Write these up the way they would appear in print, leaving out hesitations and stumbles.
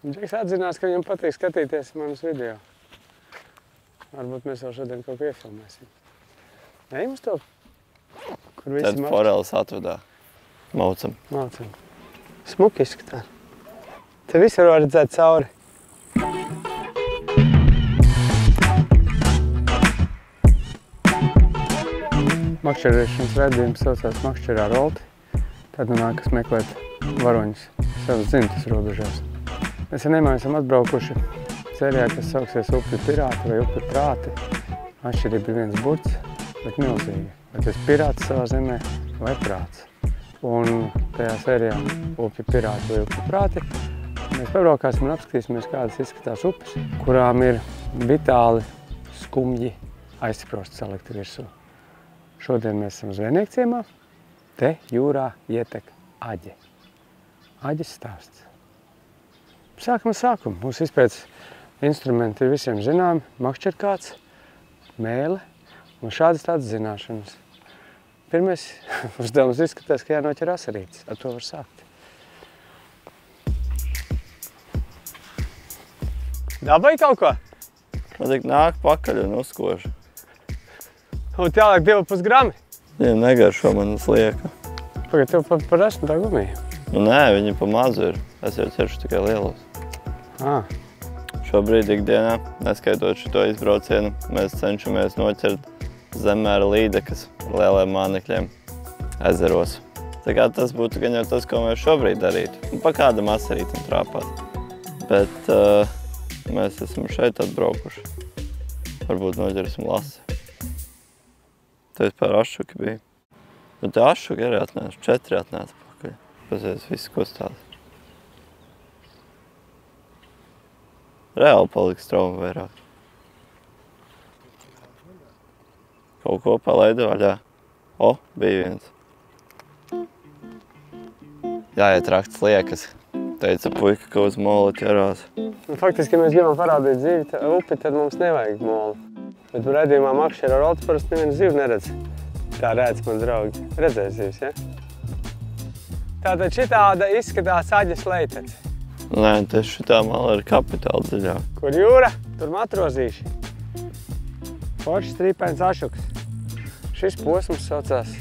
Džeks atzinās, ka viņam patīk skatīties manus video. Varbūt mēs jau šodien kaut ko iefilmēsim. Ejam uz to, kur visi Tad foreles atvadā. Maucam. Maucam. Smuki izskatās. Te visur var redzēt cauri. Makšķerēšanas redzījums saucās Makšķerā rolti. Tad nākas meklēt varoņus savas dzimtas robežās. Mēs ar Nēmā esam atbraukuši sērijā, kas sauksies Upju pirāti vai Upju prāti. Atšķirība ir viens burts, bet milzīgi. Vai tas pirāts savā zemē vai prāts. Un tajā sērijā Upju pirāti vai Upju prāti mēs pabraukāsim un apskatīsimies, kādas izskatās upes, kurām ir vitāli skumji aizsprosts salikti virsū. Šodien mēs esam zvejnieku ciemā. Te jūrā ietek aģe. Aģes stāsts. Sākam ar sākumu. Mūsu izpētes instrumenti ir visiem zināmi. Makšķerkāts, mēle un šādas tādas zināšanas. Pirmais uzdevums izskatās, ka jānoķer asarītes. Ar to var sākt. Dabai kaut ko? Man tik nāk pakaļ un uzkož. Un tālāk 2,5 grami? Viņam negaršo manas lieka. Pagad, tev par 10 gumiju? Nu nē, viņi pa mazu ir. Es jau ķeršu tikai lielos. Šobrīd ikdienā, neskaitot šito izbraucienu, mēs cenšamies noķert zemmēra līdekas lieliem mānekļiem ezeros. Tā kā tas būtu gan jau tas, ko mēs šobrīd darītu. Un pa kādam asarītam trāpāt. Bet mēs esam šeit atbraukuši. Varbūt noķersim lasi. Te vispār ašuki bija. Bet te ašuki arī atnāca, 4 atnāca pakaļ. Pasies viss kustās. Reāli palika strauma vairāk. Kaut ko palaida vaļā. O, bija viens. Jāiet rakts liekas. Teica puika, ka uz mola ķerās. Faktiski, ja mēs gribam parādīt dzīvi upi, tad mums nevajag molu. Bet redzījumā Makšķerā rolti parasti nevienu zivu neredz. Tā redz, man draugi. Redzēs zivs, ja? Tātad šitāda izskatās aģes leitece. Nē, te šitā mala ir kapitāli dziļāk. Kur jūra, tur matrozīši. Foršs strīpains ašuks. Šis posms saucās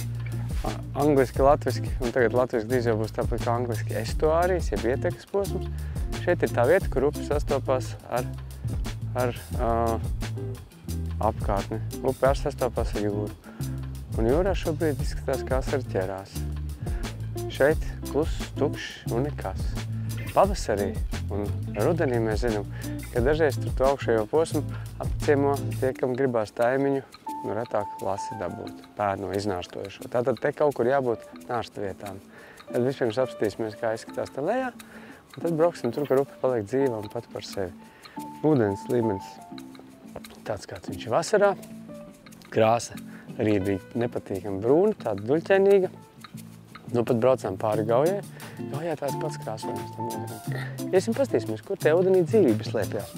angliski, latviski, un tagad latviski drīz jau būs tāpat kā angliski estuārijas, jeb ietekas posms. Šeit ir tā vieta, kur upe sastopās ar apkārtni. Upe arī sastopās ar jūru. Un jūrā šobrīd izskatās, kā asari ķerās. Šeit kluss, tukšs un nekas. Pavasarī un rudenī mēs zinām, ka dažreiz tur to augšējo posmu apciemo tie, kam gribās taimiņu, nu retāk lasi dabūt, pērno iznārstojušo. Tātad te kaut kur jābūt nārsta vietām. Tad vispirms apskatīsimies, kā izskatās te lejā, un tad brauksim tur, kur upe paliek dzīva un pat par sevi. Ūdens līmenis tāds, kāds viņš ir vasarā. Krāsa arī bija nepatīkami brūna, tāda duļķainīga. Nu, pat braucām pāri Gaujai. Gaujā tāds pats krāsojums. Iesim pastīsimies, kur te ūdenī dzīvības slēpjās.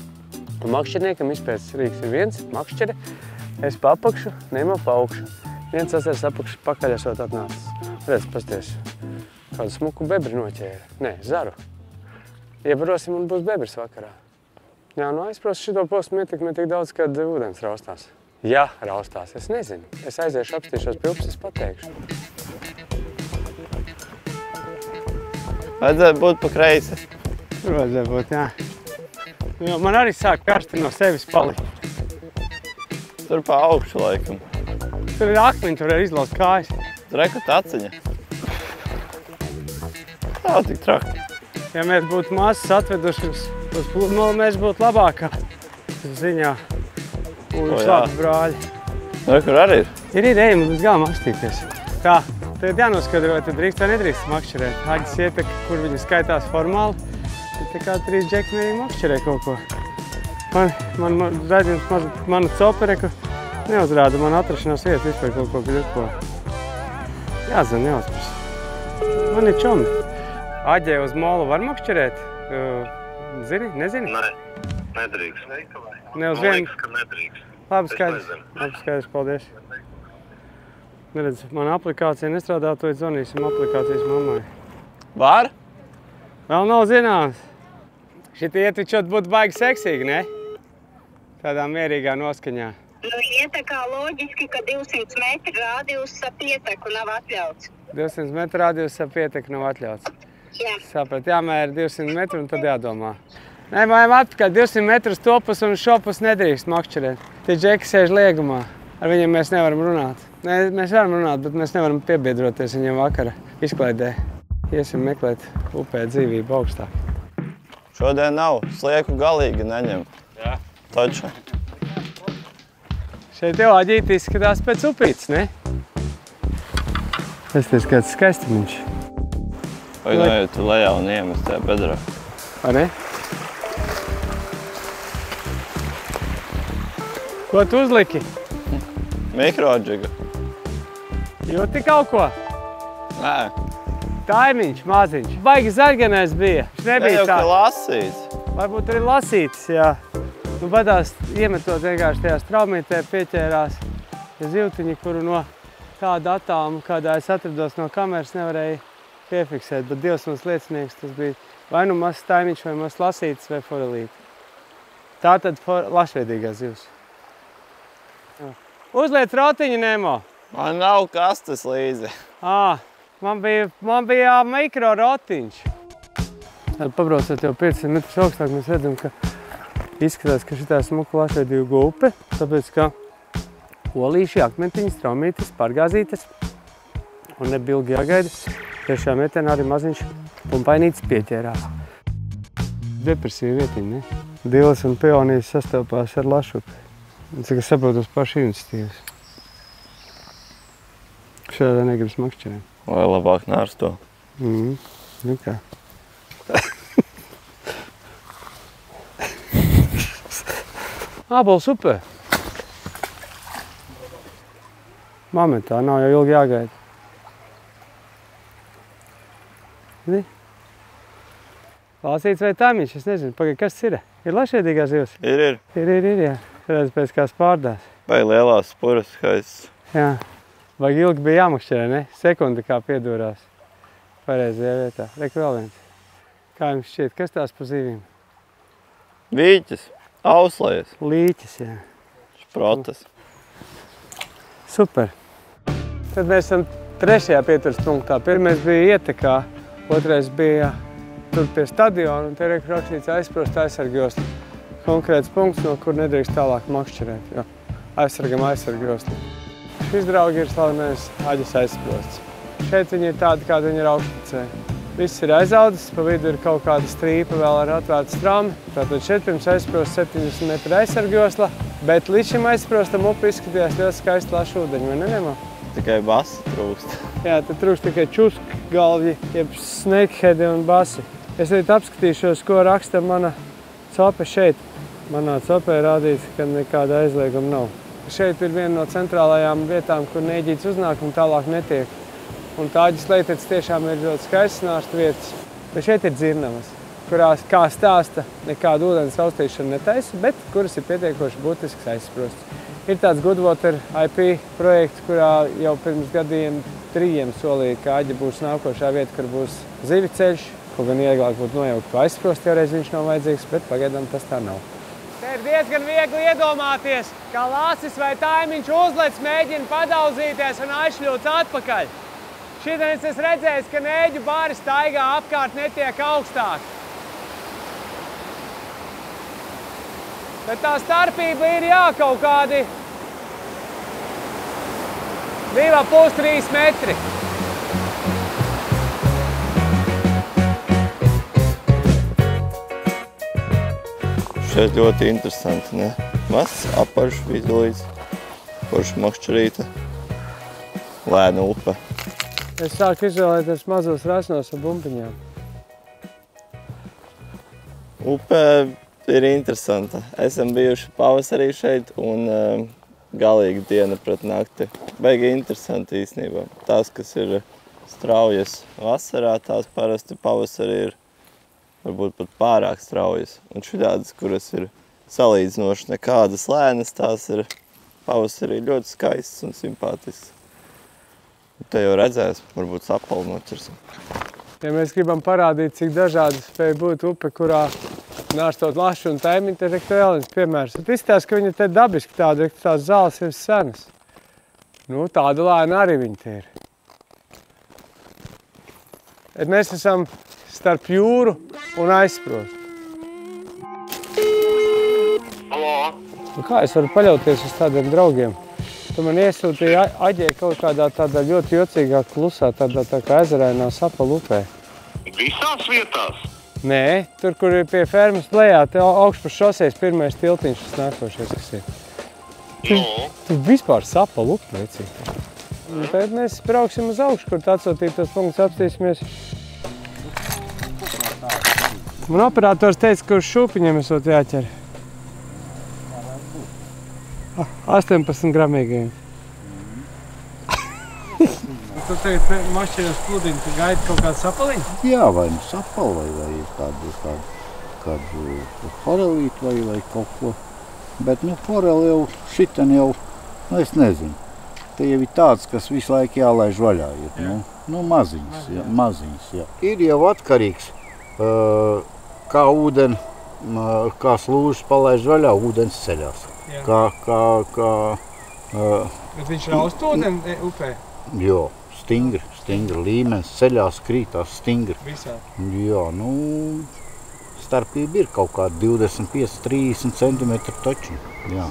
Un makšķerniekam izpētes rīks ir viens, makšķere. Es pa apakšu, Nēmā pa augšu. Viens asars apakšu pakaļ esot atnācis. Redz, pasties, kādu smuku bebri noķēra. Nē, zaru. Iebarosim un būs bebris vakarā. Jā, nu aizprost šito posmu ietekmē tik daudz, kad ūdens raustās. Ja raustās, es nezinu. Es aiziešu apstīšos pie upes, es pateikšu. Vajadzētu būt pa kreisi. Tur vajadzētu būt, jā. Jo man arī sāk karsti no sevis palikt. Tur pa augšu laikam. Tur ir akmeņi, tur var izlaust kājas. Reku taciņa. Tā tik traki. Ja mēs būtu māsas atveduši uz pludmali, mēs būtu labākā ziņā. Un slāpes brāļi. Kur arī ir? Ir ejam līdz galam apstīties. Tā, tad jānoskatro, vai tad drīkst vai nedrīkst makšķerēt. Aģes ieteka, kur viņi skaitās formāli. Tad tā kā 3 džekmi arī makšķerē kaut ko. Man redzījums, mana copereku neuzrāda man atrašanās vietu vispār kaut ko gļuko. Jāzina, jāuzpras. Man ir čomi. Aģē uz molu var makšķerēt? Zini? Nezini? Nē, nedrīkst. Ne uz Man vienu? liekas, ka nedrīkst. Labi, skaidrs. Labi, skaidrs, paldies. Neredz, mana aplikācija nestrādā, to zvanīsim aplikācijas mammai. Var? Vēl nav zināms. Šitie ietvičot būtu baigi seksīgi, ne? Tādā mierīgā noskaņā. Nu, iet tā kā loģiski, ka 200 metru rādījus ap pieteku nav atļauts. 200 metru rādījus ap pieteku nav atļauts. Jā. Saprat, jāmēra 200 metru un tad jādomā. Nē, vajag atpakaļ 200 metrus topus un šopus nedrīkst makšķerēt. Tie džeki sēž liegumā. Ar viņiem mēs nevaram runāt. Nē, mēs varam runāt, bet mēs nevaram piebiedroties viņiem vakara izklaidē. Iesim meklēt upē dzīvību augstāk. Šodien nav. Slieku galīgi neņem. Jā. Taču. Šeit jau aģīti izskatās pēc upītes, ne? Tas kāds skaistumiņš. Vai noiet lejā un iemest tajā bedrā? Vai ne? Ko tu uzliki? Mikrodžiga. Jūti kaut ko? Nē. Taimiņš, maziņš. Baigi zarganais bija. Viņš nebija tā. Jau lasīts. Varbūt arī lasīts, jā. Nu, badās iemetot vienkārši tajā straumītē pieķērās zivtiņi, kuru no tāda attāluma, kādā es atrados no kameras, nevarēja piefiksēt. Bet Dievs mums liecinieks, tas bija vai nu mazs taimiņš, vai mazs lasītis, vai forelīti. Tā tad lašveidīgā zivs. Uzliec rotiņu, Nemo. Man nav kastes līdzi. Man bija mikro rotiņš. Tad pabraucot jau 500 metrus augstāk, mēs redzam, ka izskatās, ka šitā smuka lašveidīga upe, tāpēc, ka olīši, akmentiņi, straumītes, pārgāzītes un nebilgi jāgaida. Tiešā metienā arī maziņš pumpainītis pieķērās. Depresīva vietiņa, ne? Diles un peonijas sastopās ar lašupi. Cik es saprotu, uz pašu iniciatīvas. Šādā negribas makšķerēt. Vai labāk nārsto? Nu kā. Ābols upē. Momentā nav jau ilgi jāgaida. Zini? Lasīts vai taimiņš, es nezinu. Pagaid, kas ir? Ir lašveidīgā zivs? Ir. Ir, jā. Redz pēc kā spārdās. Vai lielās spuras skaists. Jā. Vajag ilgi bija jāmakšķerē, ne? Sekundi kā piedūrās. Pareizajā vietā. Reku vēl viens. Kā jums šķiet, kas tās pa zivīm? Vīķis. Auslējas. Līķis, jā. Šprotas. Super. Tad mēs esam 3. pieturas punktā. Pirmais bija ietekā, otrais bija tur pie stadiona, un te ir rakstīts aizsprost aizsargjosli. Konkrēts punkts, no kur nedrīkst tālāk makšķerēt, jo aizsargam aizsargjosli. Šis, draugi, ir slavenais aģis aizsprosts. Šeit viņi ir tādi, kādi viņi ir augstpacē. Viss ir aizaudzis, pa vidu ir kaut kāda strīpa vēl ar atvērtu straumi. Tātad šeit pirms aizsprost 70 metru aizsargjosla, bet līdz šim aizsprostam upi izskatījās ļoti skaisti laši ūdeņi, vai ne, Nemo? Tikai basi trūkst. Jā, te trūkst tikai čuski galvji, jeb snakeheadi un basi. Es arī apskatīšos, ko raksta mana cope šeit. Manā copē rādīts, ka nekāda aizlieguma nav. Šeit ir viena no centrālajām vietām, kur neģīts uznāk un tālāk netiek. Un tā aģis leitec tiešām ir ļoti skaists nārstu vietas. Bet šeit ir dzirnavas, kurās, kā stāsta, nekādu ūdens saustīšanu netaisa, bet kuras ir pietiekoši būtisks aizsprosts. Ir tāds Goodwater IP projekts, kurā jau pirms gadiem 3 solīja, ka aģi būs nākošā vieta, kur būs zivi ceļš, ko gan vieglāk būtu nojaukt pa aizsprostu, ja reiz viņš nav vajadzīgs, bet pagaidām tas tā nav. Te ir diezgan viegli iedomāties, ka lācis vai taimiņš uzlec, mēģina padauzīties un aizšļūts atpakaļ. Šitien es esmu redzējis, ka nēģu bāri staigā apkārt netiek augstāk. Bet tā starpība ir kaut kādi 2,5–3 metri. Šeit ļoti interesanti, ne? Mazs apaļš vidulīts, forša makšķerīte, lēna upe. Es sāku izvēlēties mazos rasnos ar bumbiņām. Upe ir interesanta. Esam bijuši pavasarī šeit un galīgi diena pret nakti. Baigi interesanti īstenībā. Tās, kas ir straujas vasarā, tās parasti pavasarī ir varbūt pat pārāk straujas. Un šādas, kuras ir salīdzinoši nekādas lēnas, tās ir pavasarī ļoti skaistas un simpātiskas. Te jau redzēs, varbūt sapali noķersim. Ja mēs gribam parādīt, cik dažādi spēj būt upe, kurā nārstot lašu un taimiņu, te ir vēl viens piemērs. Bet izstāst, ka viņa te dabiski tāda, ka tās zāles ir senas. Nu, tāda lēna arī viņa te ir. Et mēs esam starp jūru un aizsprostu. Halo? Nu, kā es varu paļauties uz tādiem draugiem? Tu man iesūtīji aģē kaut kādā tādā ļoti jocīgā klusā, tādā tā kā ezerainā Sapalu upē. Visās vietās? Nē, tur, kur ir pie fermas lejā, te augšpus šosejas pirmais tiltiņš, tas nākošais, kas ir. Tu vispār Sapalu upi, vecīgi. Un tad mēs brauksim uz augšu, kur atsūtītos punktus apstīsimies. Man operators teica, ka uz šūpiņiem esot jāķer. 18 gramīgajiem. Tu tagad mašķiņas pludiņu, tu gaidi kaut kādu sapaliņu? Jā, vai nu sapali, vai kādu forelīti vai kaut ko. Bet, nu, foreli jau, šitan jau, nu, es nezinu. Te jau ir tāds, kas visu laiku jālaiž vaļā ir, nu, maziņas, jā. Ir jau atkarīgs, kā ūdeni, kā slūžas palaiž vaļā, ūdens ceļās. Bet viņš raust ūdeni upē? Jo, stingri līmenis ceļās, krītās stingri. Visā? Jā, nu, starpība ir kaut kāda 25–30 centimetri taču. Jā.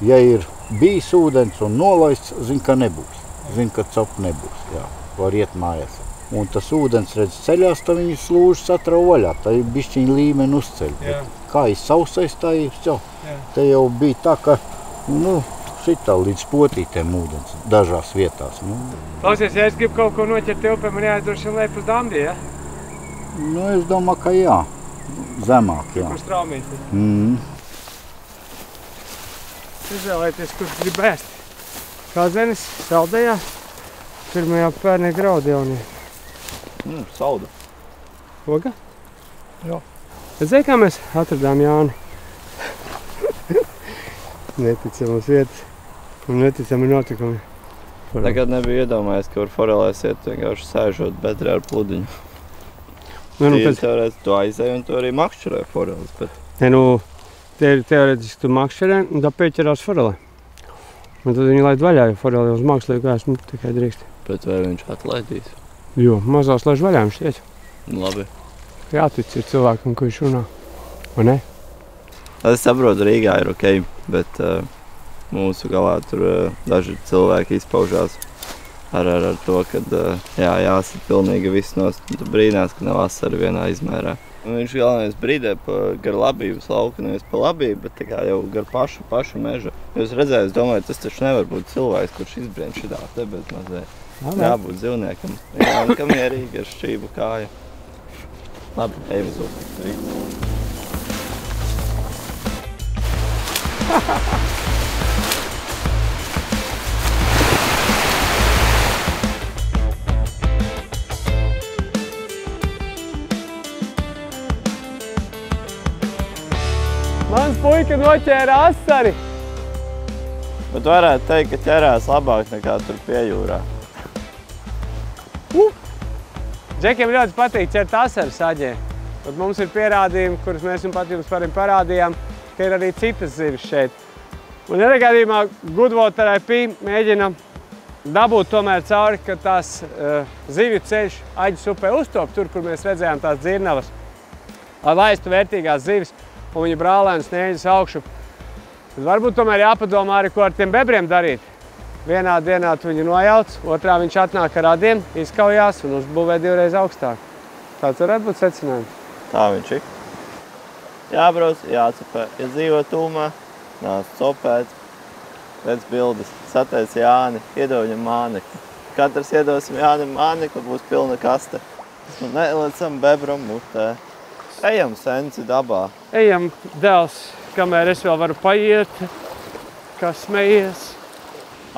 Ja ir bijis ūdens un nolaists, zin, ka nebūs. Zin, ka copu nebūs, jā. Var iet mājās. Un tas ūdens, redz, ceļās, tad viņi slūžas atrau vaļā. Tā ir bišķiņa līmeni uzceļ. Kā ir sausais, tā ir jau. Te jau bija tā, ka, nu, šitā līdz potītēm ūdens dažās vietās. Nu. Klausies, ja es gribu kaut ko noķert te upē, man jāizdroši lejp uz Dambie, ja? Nu, es domāju, ka jā. Zemāk, jā. Kur straumīti? Izvēlēties, kur grib ēst. Kāzenis, saldējā, pirmajā pērnie graudi jaunie. Salda. Oga? Jā. Redzēji, kā mēs atradām Jāni? Neticamas vietas un neticami notikumi. Nekad nebija iedomājies, ka var forelēs iet vienkārši sēžot bedrē ar pludiņu. Teorētiski tu aizēji un tu arī makšķerē foreles, bet... Teorētiski tu makšķerē un tā pieķerās forelē. Un tad viņi laid vaļā, jo forelē uz mākslīgu ēst, tikai drīkst. Bet vai viņš atlaidīs? Jo, mazās laiž vaļā viņš iet. Labi. Jātic ir cilvēkam, ko viņš runā. Vai ne? Es saprotu, Rīgā ir ok, bet mūsu galā tur daži cilvēki izpaužās ar to, ka jāsit pilnīgi viss nost. Tu brīnās, ka nav vasara vienā izmērā. Un viņš galvenais brīdē gar labības lauku, nevis pa labību, bet tā kā jau gar pašu mežu. Jūs redzējāt, es domāju, tas taču nevar būt cilvēks, kurš izbrien šitā te bez mazliet. Jābūt dzīvniekam, ka mierīgi ar šķību kāju. Labi, ejam uz upuri. Mans puika noķēra asari. Bet varētu teikt, ka ķerās labāk nekā tur pie jūrā. Džekiem ļoti patīk ķert asaras aģē. Bet mums ir pierādījumi, kurus mēs jums parādījām, ka ir arī citas zivis šeit. Un gadījumā Goodwater IP mēģina dabūt tomēr cauri, ka tās zivju ceļš Aģes upē uztop, tur, kur mēs redzējām tās dzirnavas, lai laistu vērtīgās zivis un viņa brālēnu snieģas augšu. Tad varbūt tomēr jāpadomā arī, ko ar tiem bebriem darīt. Vienā dienā tu viņu nojauc, otrā viņš atnāk ar radiem, izkaujās un uzbūvē divreiz augstāk. Tāds varētu būt secinājums. Tā viņš ir. Jābrauc, jācepē. Ja dzīvo tūmā, nāc copēt, redz bildes, sateic Jāni, iedod viņam mānekli. Katrs iedosim Jānim mānekli, būs pilna kaste. Un nelecam bebram mutē. Ejam senci dabā. Ejam, dēls, kamēr es vēl varu paiet, kā smejies.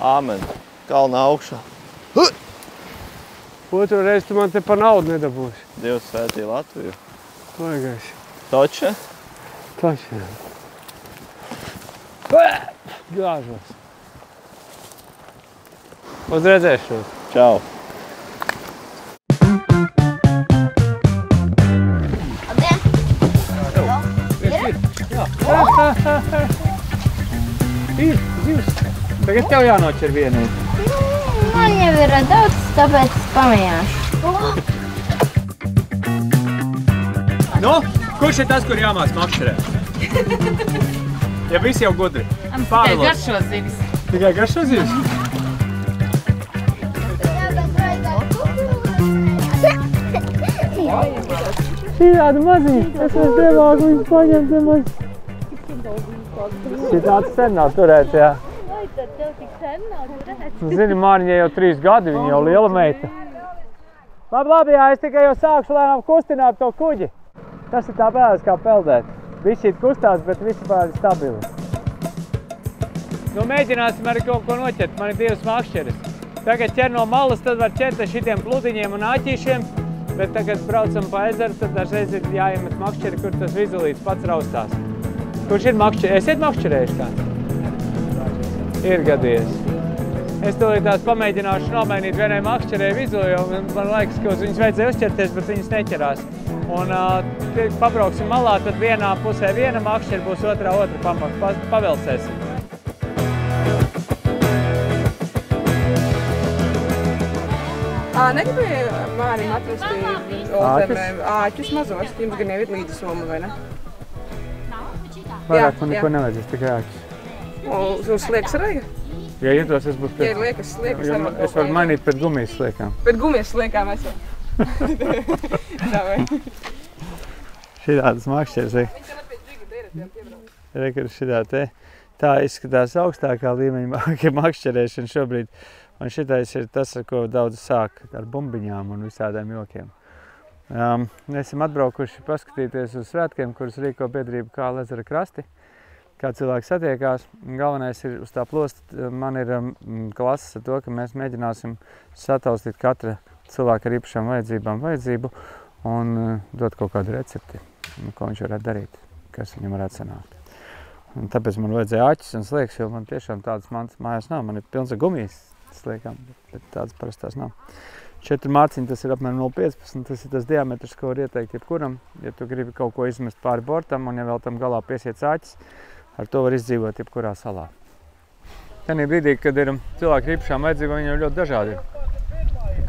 Āmen. Kalna augšā. Otru reizi tu man te par naudu nedabūsi. Dievs svētī Latviju. Vajagais. Toče? Toče. Gāžos. Uz redzēšanos. Čau. Ir, zivs. Tagad tev jānoķer vienīgi. Man jau ir daudz, tāpēc es pamējāšu. Nu, kurš ir tas, kur jāmāc makšķerēt? Ja visi jau gudri. Tikai garšo zivis. Tikai garšo zivis? Šī tāda maziņa. Es vairs nemāku viņus paņemt nemaz. Šī tāds sen nav turēts, jā. Vai tad tev tik sen nav turēts? Nu, zini, Māriņai jau 3 gadi, viņa jau liela meita. Labi, jā, es tikai jau sākšu lēnām kustināt to kuģi. Tas ir tā pēdas kā peldēt. Bišķīt kustās, bet visi pāri stabili. Nu, mēģināsim arī kaut ko noķert. Man ir 2 makšķeris. Tagad ķer no malas, tad var ķert ar šitiem pludiņiem un āķīšiem. Bet tagad braucam pa ezeru, tad dažreiz ir jāiemet makšķeri, kur tas vizulīts pats raustās. Kurš ir makšķeri? Esiet makšķerējuši kāds? Ir gadījies. Es tūlīt tās pamēģināšu nomainīt vienai makšķerēju vizuli, jo man liekas, ka uz viņas vajadzēja uzķerties, bet viņas neķerās. Un pabrauksim malā, tad vienā pusē viena makšķeri būs otrā pavilcēsim. Negribēja Mārim atrast Olzemē āķus mazos, jums gan jau ir līdzi soma, vai ne? Vairāk man neko nevajadzēs, tikai āķus. Un sliekas raiga? Ja jūtos, es būtu Ja ir liekas arī. Es varu mainīt pēc gumijas sliekām. Pēc gumijas sliekām esam. Šī tādas makšķeres, Rekar šitā te. Tā izskatās augstākā līmeņa makšķerēšana šobrīd. Un šitais ir tas, ar ko daudz sāk ar bumbiņām un visādiem jokiem. Esam atbraukuši paskatīties uz svētkiem, kurus rīko biedrība Kāla ezera krasti. Kā cilvēki satiekās. Galvenais ir uz tā plosta, man ir klases ar to, ka mēs mēģināsim sataustīt katra cilvēka ar īpašām vajadzībām vajadzību un dot kaut kādu recepti, ko viņš varētu darīt, kas viņam varētu sanākt. Un tāpēc man vajadzēja āķis un sliekas, jo man tiešām tādas mantas mājās nav. Man ir pilns ar gumijas sliekām, bet tādas parastās nav. 4 mārciņi, tas ir apmēram 0,15, tas ir tas diametrs, ko var ieteikt jebkuram. Ja tu gribi kaut ko izmest pāri bortam un ja vēl tam galā piesiet āķis, ar to var izdzīvot jebkurā salā. Tanī brīdī, kad ir cilvēki ar īpašām vajadzībām, viņi jau ļoti dažādi ir.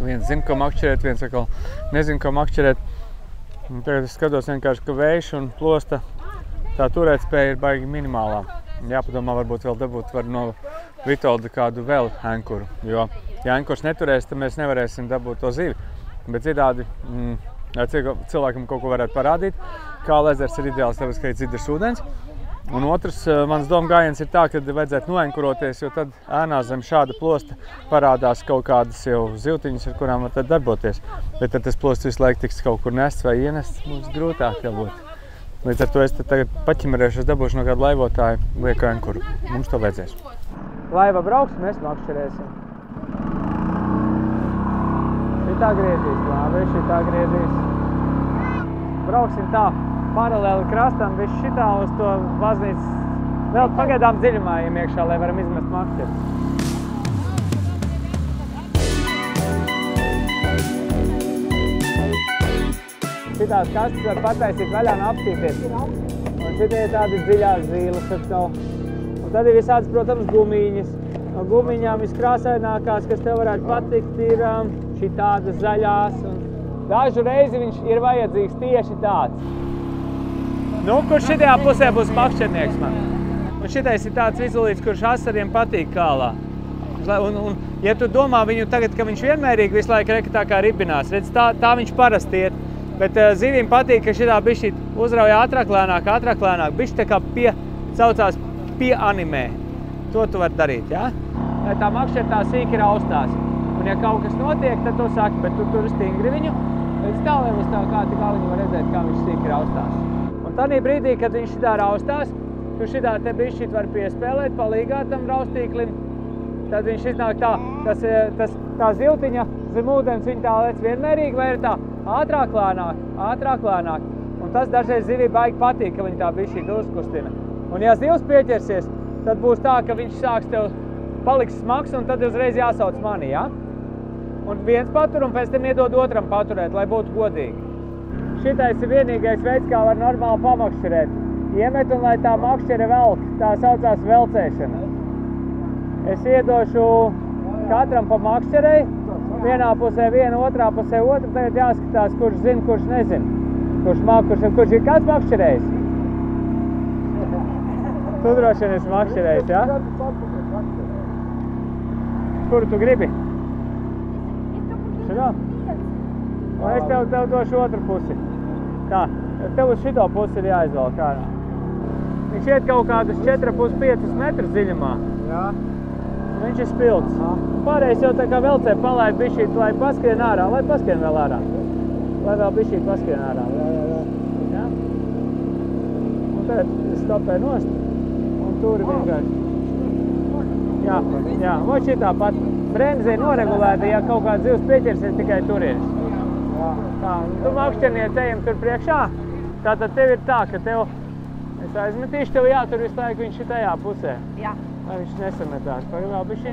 Viens zina, ko makšķerēt, viens atkal nezina, ko makšķerēt. Un tagad es skatos vienkārši, ka vējš un plosta tā turētspēja ir baigi minimālā. Jāpadomā, varbūt vēl dabūt var no Vitolda kādu vēl ankuru, jo ja ankurs neturēs, tad mēs nevarēsim dabūt to zivi. Bet citādi, ja cilvēkam kaut ko varētu parādīt, Kāla ezers ir ideāls, tāpēc, ka ir dzidrs ūdens. Un otrs, mans doma gājiens ir tā, ka vajadzētu noenkuroties, jo tad ēnā zem šāda plosta parādās kaut kādas jau zivtiņas, ar kurām var tad darboties. Bet tad tas plosts visu laiku tiks kaut kur nests vai ienests, mums grūtāk jābūt. Līdz ar to es tagad paķimerēšos, dabūšu no kāda laivotāja lieku ankuru. Mums to vajadzēs. Laiva brauks, mēs makšķerēsim. Šitā griezīs, labi, šitā griezīs. Brauksim tā. Paralēli krastam, viss šitā uz to baznīcas vēl pagaidām dziļumā ejam iekšā, lai varam izmest makšķeri. Šitās kastes var pataisīt vaļā un apstīties. Un šitie ir tādi dziļās zīles atkal. Un tad ir visādas, protams, gumiņas. No gumiņām viskrāsainākās, kas tev varētu patikt, ir šitādas zaļās. Un dažu reizi viņš ir vajadzīgs tieši tāds. Nu, kurš šitajā pusē būs makšķernieks man? Un šitais ir tāds vizulīts, kurš asariem patīk Kālā. Un ja tu domā viņu tagad, ka viņš vienmērīgi visu laiku reka tā kā ribinās, redz, tā viņš parasti iet. Bet zivīm patīk, ka šitā bišķi uzrauja ātrāk lēnāk, bišķi tā kā saucās pieanimē. To tu vari darīt, jā? Lai tā makšķera tā sīki raustās. Un ja kaut kas notiek, tad tu saki, bet tu tur stingri viņu, līdz tāliem uz tā kādi galiņu var redzēt, kā viņš sīki raustās. Un tādī brīdī, kad viņš šitā raustās, tu šitā te bišķīt var piespēlēt, palīgā tam raustīklim, tad viņš iznāk tā, tā ziltiņa zem ūdens, viņa tā lec vienmērīgi, vai ir tā ātrāk lēnāk. Un tas dažreiz zivī baigi patīk, ka viņa tā bišķīt uzkustina. Un ja zivs pieķersies, tad būs tā, ka viņš sāks tev paliks smags, un tad uzreiz jāsauc mani, ja? Un viens patur, un pēc tam iedod otram paturēt, lai būtu godīgi. Šitais ir vienīgais veids, kā var normāli pamakšķerēt. iemet un lai tā makšķere velk, tā saucās velcēšana. Es iedošu katram pa makšķerei, vienā pusē viena, otrā pusē otra, tagad jāskatās, kurš zina, kurš nezina. Kurš ir kāds makšķerējs? Tu droši vien esi makšķerējs, jā? Kuru tu gribi? Šitā? Un es tev došu otru pusi. Tā, tev uz šito pusi ir jāizvēl kārā. Viņš iet kaut kādus 4,5 metrus dziļumā. Jā. Viņš ir spilts. Pārējais jau tā kā velcē palaid bišķīt, lai paskrien ārā, lai paskrien vēl ārā. Lai vēl bišķīt paskrien ārā. Jā. Un tagad stopē nost un turi vienkārši. Jā, vai šitā pat. Bremzē noregulēta, ja kaut kāds zivs pieķersies, tikai turies. Tā, tu makšķerniec ejam tur priekšā, tātad tev ir tā, ka tev, es aizmetīšu, tev jātur visu laiku viņš ir tajā pusē. Jā. Lai viņš nesametās. Pagaidām bišķi.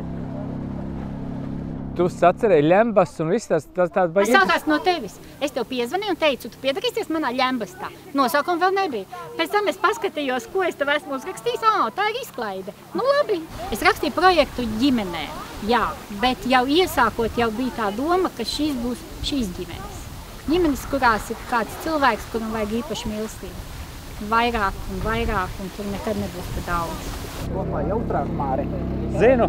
Tu sacerēji ļembas un viss tāds baigi... Es sākās no tevis. Es tev piezvanīju un teicu, tu piedalīsies manā ļembastā. Nosaukumu vēl nebija. Pēc tam es paskatījos, ko es tev esmu uzrakstījis. Tā ir izklaide. Nu labi. Es rakstīju projektu ģimenē. Jā, bet jau iesākot jau bija tā doma, ka šīs būs šīs ģimenes. Ģimenes, kurās ir kāds cilvēks, kuram vajag īpaši mīlestību. Vairāk, un tur nekad nebūs pa daudz. Kopā jautrāk, Māri. Zinu.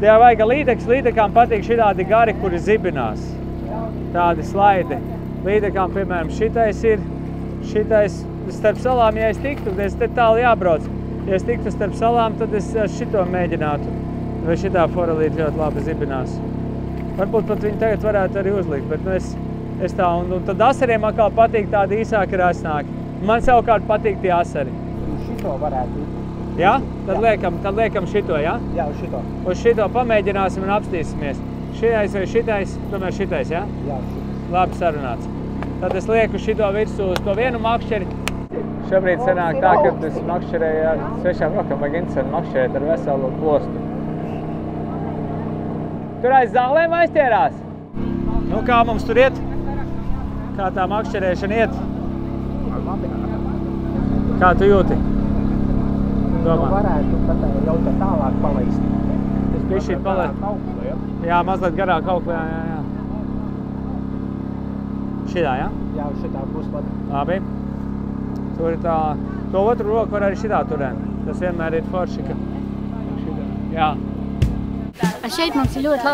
Tev vajag līdekļus. Līdekām patīk šitādi gari, kuri zibinās. Tādi slaidi. Līdekām, piemēram, šitais ir. Šitais starp salām, ja es tiktu, tad es te tālu jābrauc. Ja es tiktu starp salām, tad es šito mēģinātu. Vai šitā forelīte ļoti labi zibinās. Varbūt pat viņi tagad varētu arī uzlikt, bet nu es tā. Un tad asariem atkal patīk tādi īsāki rasnāki. Man savukārt patīk tie asari. Šito varētu. Jā? Tad liekam šito, jā? Jā, uz šito. Uz šito pamēģināsim un apstīsimies. Šitais vai šitais? Tomēr šitais, jā? Jā, šitais. Labi sarunāts. Tad es lieku šito virsū uz to vienu makšķeri. Šobrīd sanāk tā, ka es makšķerēju ar svešām rokām, vajag interesanti makšķerēt ar veselu klostu. Tur aiz zālēm aizķērās? Nu, kā mums tur iet? Kā tā makšķerēšana iet? Kā tu jūti? Domā? Varētu pat jau tā tālāk palaist. Tas bišķīt palaist? Jā, mazliet garāk aukli, jā. Šitā, jā? Jā, šitā puslada. Labi. Tur ir tā, to otru roku var arī šitā turēt. Tas vienmēr ir forši, ka... Jā. Šeit mums ir ļoti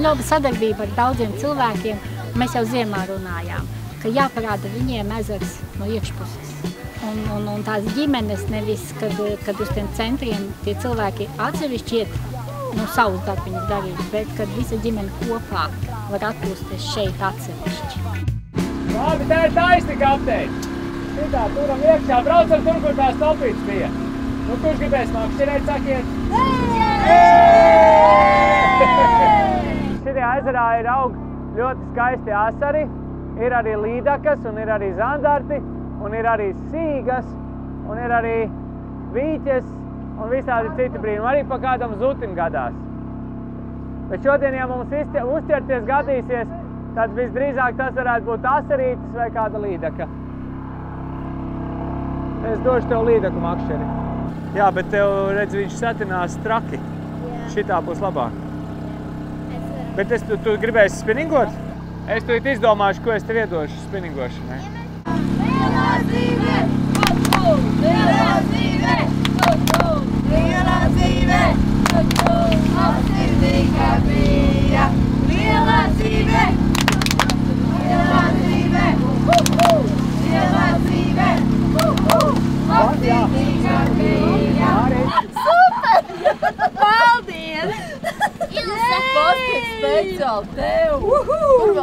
laba sadarbība ar daudziem cilvēkiem. Mēs jau ziemā runājām, ka jāparāda viņiem ezers no iekšpuses. Un tās ģimenes nevis, kad uz tiem centriem tie cilvēki atsevišķi iet, savus darbiņus darīt, bet kad visa ģimene kopā var atpūsties šeit atsevišķi. Labi, tā ir taisni, kapteiņ. Šitā turam iekšā, braucam tur, kur tās topīts bija. Nu, kurš gribēs makšķerēt, sakiet? Šitajā ezerā ir aug ļoti skaisti asari, ir arī līdakas un ir arī zandarti, un ir arī sīgas, un ir arī vīķes un visādi citi brīnumi. Arī pa kādam zutim gadās. Bet šodien, ja mums uzķerties gadīsies, tad visdrīzāk tas varētu būt asarītis vai kāda līdaka. Es došu tev līdaku makšķeri. Jā, bet tev, redz, viņš satinās traki. Šitā būs labāk. Bet tu gribēsi spinningot? Es tu izdomāšu, ko es tev iedošu spinningošanai. Lielā dzīve! Lielā dzīve! Lielā dzīve! Apsirdīgā bija! Lielā dzīve! Lielā dzīve! Lielā dzīve! Apsirdīgā bija! Super! Paldies! Ilse! Paskats speciāli tev!